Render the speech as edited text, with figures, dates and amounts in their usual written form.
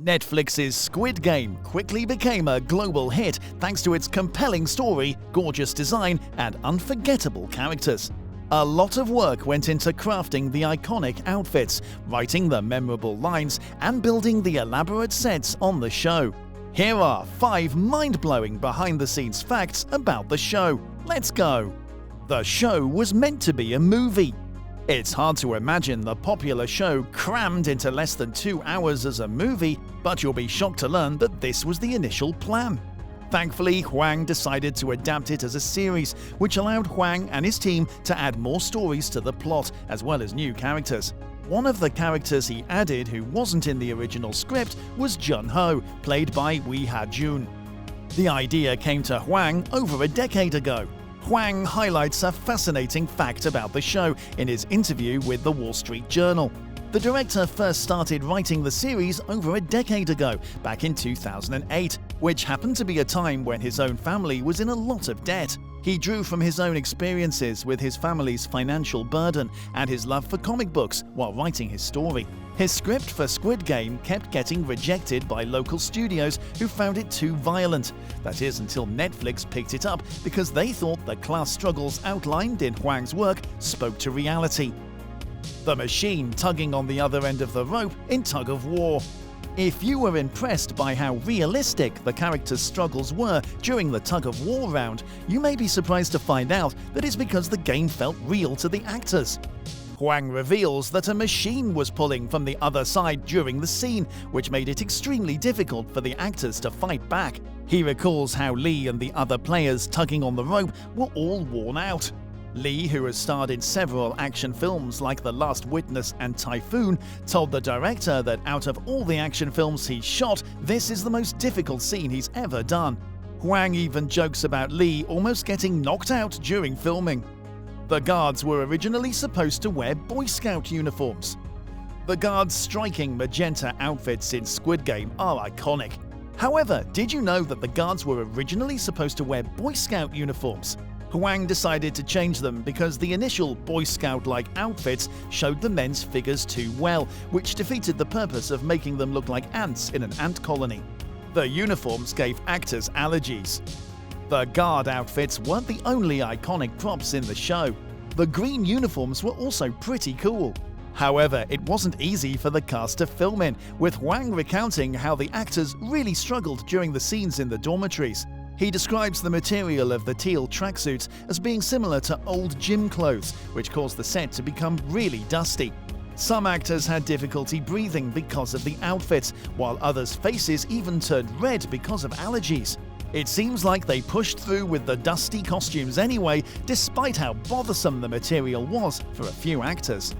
Netflix's Squid Game quickly became a global hit thanks to its compelling story, gorgeous design, and unforgettable characters. A lot of work went into crafting the iconic outfits, writing the memorable lines, and building the elaborate sets on the show. Here are 5 mind-blowing behind-the-scenes facts about the show. Let's go! The show was meant to be a movie. It's hard to imagine the popular show crammed into less than 2 hours as a movie, but you'll be shocked to learn that this was the initial plan. Thankfully, Hwang decided to adapt it as a series, which allowed Hwang and his team to add more stories to the plot, as well as new characters. One of the characters he added who wasn't in the original script was Jun-ho, played by Wi Ha-jun. The idea came to Hwang over a decade ago. Hwang highlights a fascinating fact about the show in his interview with the Wall Street Journal. The director first started writing the series over a decade ago, back in 2008, which happened to be a time when his own family was in a lot of debt. He drew from his own experiences with his family's financial burden and his love for comic books while writing his story. His script for Squid Game kept getting rejected by local studios who found it too violent. That is, until Netflix picked it up because they thought the class struggles outlined in Hwang's work spoke to reality. The machine tugging on the other end of the rope in Tug of War. If you were impressed by how realistic the characters' struggles were during the tug of war round, you may be surprised to find out that it's because the game felt real to the actors. Hwang reveals that a machine was pulling from the other side during the scene, which made it extremely difficult for the actors to fight back. He recalls how Lee and the other players tugging on the rope were all worn out. Lee, who has starred in several action films like The Last Witness and Typhoon, told the director that out of all the action films he's shot, this is the most difficult scene he's ever done. Hwang even jokes about Lee almost getting knocked out during filming. The guards were originally supposed to wear Boy Scout uniforms. The guards' striking magenta outfits in Squid Game are iconic. However, did you know that the guards were originally supposed to wear Boy Scout uniforms? Hwang decided to change them because the initial Boy Scout-like outfits showed the men's figures too well, which defeated the purpose of making them look like ants in an ant colony. The uniforms gave actors allergies. The guard outfits weren't the only iconic props in the show. The green uniforms were also pretty cool. However, it wasn't easy for the cast to film in, with Hwang recounting how the actors really struggled during the scenes in the dormitories. He describes the material of the teal tracksuits as being similar to old gym clothes, which caused the set to become really dusty. Some actors had difficulty breathing because of the outfits, while others' faces even turned red because of allergies. It seems like they pushed through with the dusty costumes anyway, despite how bothersome the material was for a few actors.